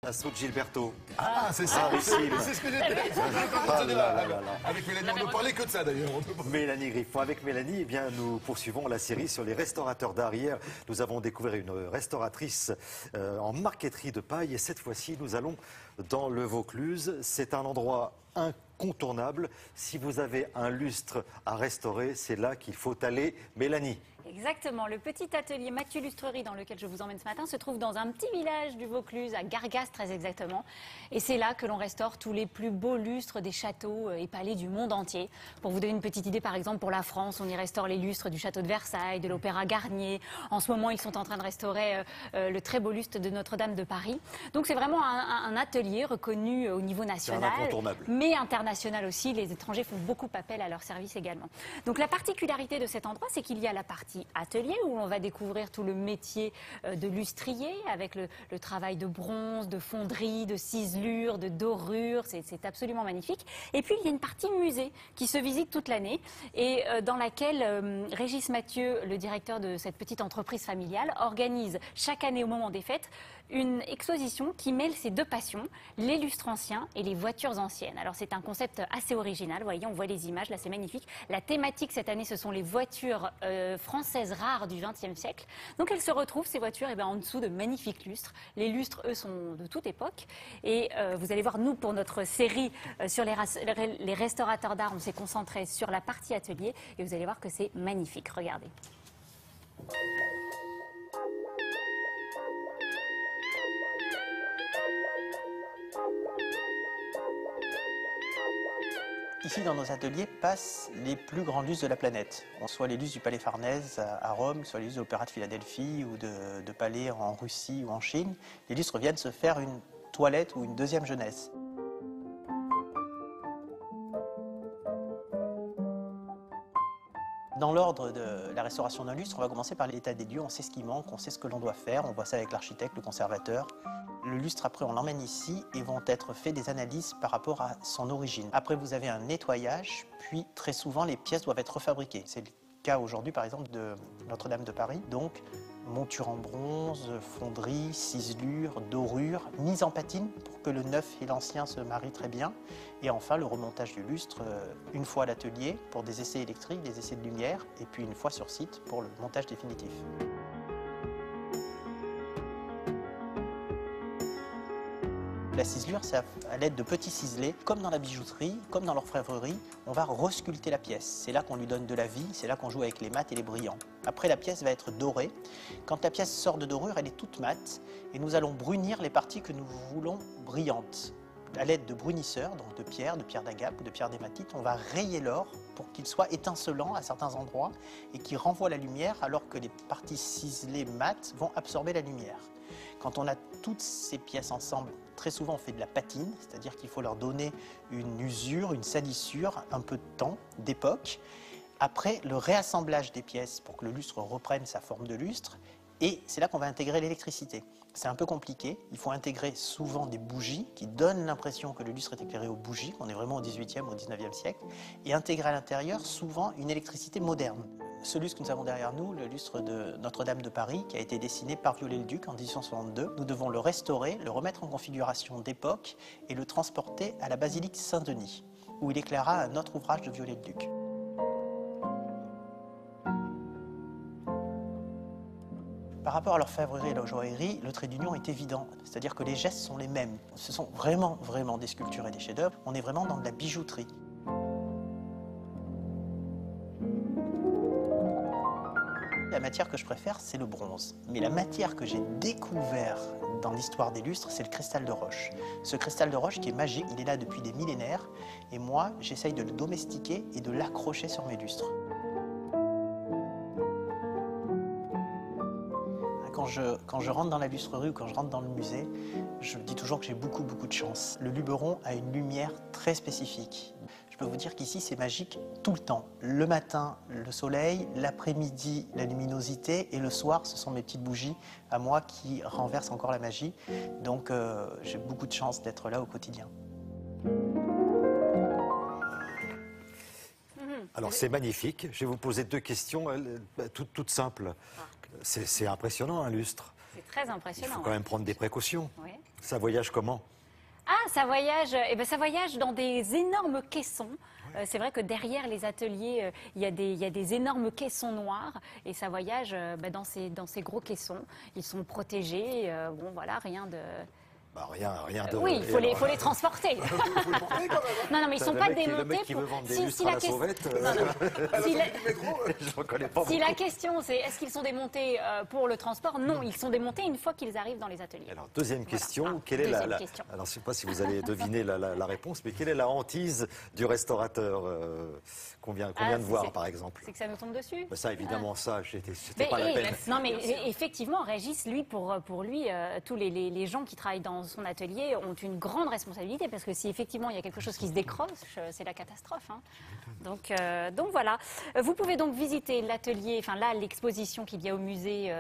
Assaut de Gilberto. Ah, c'est ça, Ah, c'est ce que j'étais. Avec Mélanie, on ne parlait que de ça d'ailleurs. Mélanie Griffon. Avec Mélanie, eh bien, nous poursuivons la série sur les restaurateurs d'art. Hier, nous avons découvert une restauratrice en marqueterie de paille et cette fois-ci, nous allons dans le Vaucluse. C'est un endroit incontournable. Si vous avez un lustre à restaurer, c'est là qu'il faut aller. Mélanie. Exactement. Le petit atelier Mathieu Lustrerie dans lequel je vous emmène ce matin se trouve dans un petit village du Vaucluse, à Gargas très exactement. Et c'est là que l'on restaure tous les plus beaux lustres des châteaux et palais du monde entier. Pour vous donner une petite idée, par exemple, pour la France, on y restaure les lustres du château de Versailles, de l'Opéra Garnier. En ce moment, ils sont en train de restaurer le très beau lustre de Notre-Dame de Paris. Donc c'est vraiment un atelier reconnu au niveau national, mais international aussi. Les étrangers font beaucoup appel à leur service également. Donc la particularité de cet endroit, c'est qu'il y a la partie atelier où on va découvrir tout le métier de lustrier avec le travail de bronze, de fonderie, de ciselure, de dorure. C'est absolument magnifique. Et puis il y a une partie musée qui se visite toute l'année et dans laquelle Régis Mathieu, le directeur de cette petite entreprise familiale, organise chaque année au moment des fêtes une exposition qui mêle ces deux passions, les lustres anciens et les voitures anciennes. Alors c'est un concept assez original, vous voyez, on voit les images, là c'est magnifique. La thématique cette année, ce sont les voitures françaises rares du XXe siècle. Donc elles se retrouvent, ces voitures, en dessous de magnifiques lustres. Les lustres, eux, sont de toute époque. Et vous allez voir, nous, pour notre série sur les restaurateurs d'art, on s'est concentré sur la partie atelier. Et vous allez voir que c'est magnifique. Regardez. Ici, dans nos ateliers, passent les plus grands lustres de la planète. Soit les lustres du Palais Farnèse à Rome, soit les lustres de l'Opéra de Philadelphie ou de palais en Russie ou en Chine. Les lustres viennent se faire une toilette ou une deuxième jeunesse. Dans l'ordre de la restauration d'un lustre, on va commencer par l'état des lieux. On sait ce qui manque, on sait ce que l'on doit faire. On voit ça avec l'architecte, le conservateur. Le lustre, après, on l'emmène ici et vont être faits des analyses par rapport à son origine. Après, vous avez un nettoyage, puis très souvent, les pièces doivent être refabriquées. C'est le cas aujourd'hui, par exemple, de Notre-Dame de Paris. Donc, monture en bronze, fonderie, ciselure, dorure, mise en patine pour que le neuf et l'ancien se marient très bien. Et enfin, le remontage du lustre, une fois à l'atelier pour des essais électriques, des essais de lumière, et puis une fois sur site pour le montage définitif. La ciselure, c'est à l'aide de petits ciselets, comme dans la bijouterie, comme dans l'orfèvrerie, on va resculpter la pièce. C'est là qu'on lui donne de la vie, c'est là qu'on joue avec les mats et les brillants. Après, la pièce va être dorée. Quand la pièce sort de dorure, elle est toute mate et nous allons brunir les parties que nous voulons brillantes. À l'aide de brunisseurs, donc de pierre d'agate ou de pierre d'hématite, on va rayer l'or pour qu'il soit étincelant à certains endroits et qu'il renvoie la lumière alors que les parties ciselées mates vont absorber la lumière. Quand on a toutes ces pièces ensemble, très souvent on fait de la patine, c'est-à-dire qu'il faut leur donner une usure, une salissure, un peu de temps, d'époque. Après, le réassemblage des pièces pour que le lustre reprenne sa forme de lustre. Et c'est là qu'on va intégrer l'électricité. C'est un peu compliqué, il faut intégrer souvent des bougies qui donnent l'impression que le lustre est éclairé aux bougies, qu'on est vraiment au XVIIIe ou au XIXe siècle, et intégrer à l'intérieur souvent une électricité moderne. Ce lustre que nous avons derrière nous, le lustre de Notre-Dame de Paris, qui a été dessiné par Viollet-le-Duc en 1862, nous devons le restaurer, le remettre en configuration d'époque et le transporter à la basilique Saint-Denis, où il éclairera un autre ouvrage de Viollet-le-Duc. Par rapport à l'orfèvrerie et la joaillerie, le trait d'union est évident, c'est-à-dire que les gestes sont les mêmes. Ce sont vraiment des sculptures et des chefs-d'œuvre. On est vraiment dans de la bijouterie. La matière que je préfère, c'est le bronze. Mais la matière que j'ai découvert dans l'histoire des lustres, c'est le cristal de roche. Ce cristal de roche qui est magique, il est là depuis des millénaires. Et moi, j'essaye de le domestiquer et de l'accrocher sur mes lustres. Quand je rentre dans la lustrerie ou quand je rentre dans le musée, je dis toujours que j'ai beaucoup de chance. Le luberon a une lumière très spécifique. Je peux vous dire qu'ici, c'est magique tout le temps. Le matin, le soleil, l'après-midi, la luminosité, et le soir, ce sont mes petites bougies à moi qui renversent encore la magie. Donc, j'ai beaucoup de chance d'être là au quotidien. Alors c'est magnifique. Je vais vous poser deux questions toutes simples. C'est impressionnant un lustre. C'est très Il impressionnant. faut quand même prendre des précautions. Oui. Ça voyage comment? Ah, ça voyage dans des énormes caissons. C'est vrai que derrière les ateliers, il y a des énormes caissons noirs et ça voyage dans ces gros caissons. Ils sont protégés. Bon, voilà, rien de... Bah, rien de... Oui, il faut les transporter. Faut le porter quand même. Non, mais ils ne sont Le pas mec démontés. Le mec qui veut vendre des si lustres la à la question- sauvette, Non, non. Si la- je ne reconnais pas Si beaucoup. la question c'est est-ce qu'ils sont démontés pour le transport, non, ils sont démontés une fois qu'ils arrivent dans les ateliers. Alors, deuxième question, Ah, quelle est deuxième question. Alors, je ne sais pas si vous allez deviner la réponse, mais quelle est la hantise du restaurateur qu'on vient de voir, par exemple? C'est que ça nous tombe dessus. Ça, évidemment, ça, c'était Mais, pas la peine. non, mais effectivement, Régis, lui, pour lui, tous les gens qui travaillent dans son atelier ont une grande responsabilité parce que si effectivement il y a quelque chose qui se décroche, c'est la catastrophe. Hein. Donc voilà. Vous pouvez donc visiter l'atelier, enfin là, l'exposition qu'il y a au musée.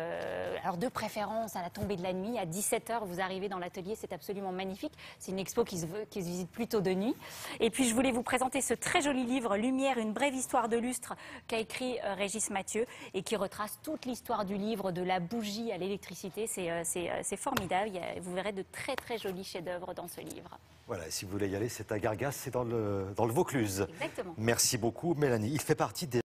Alors de préférence à la tombée de la nuit, à 17h, vous arrivez dans l'atelier, c'est absolument magnifique. C'est une expo qui se visite plutôt de nuit. Et puis je voulais vous présenter ce très joli livre, Lumière, une brève histoire de lustre, qu'a écrit Régis Mathieu et qui retrace toute l'histoire du livre, de la bougie à l'électricité. C'est formidable. Vous verrez de très très jolis chefs-d'œuvre dans ce livre. Voilà, si vous voulez y aller, c'est à Gargas, c'est dans le Vaucluse. Exactement. Merci beaucoup, Mélanie. Il fait partie des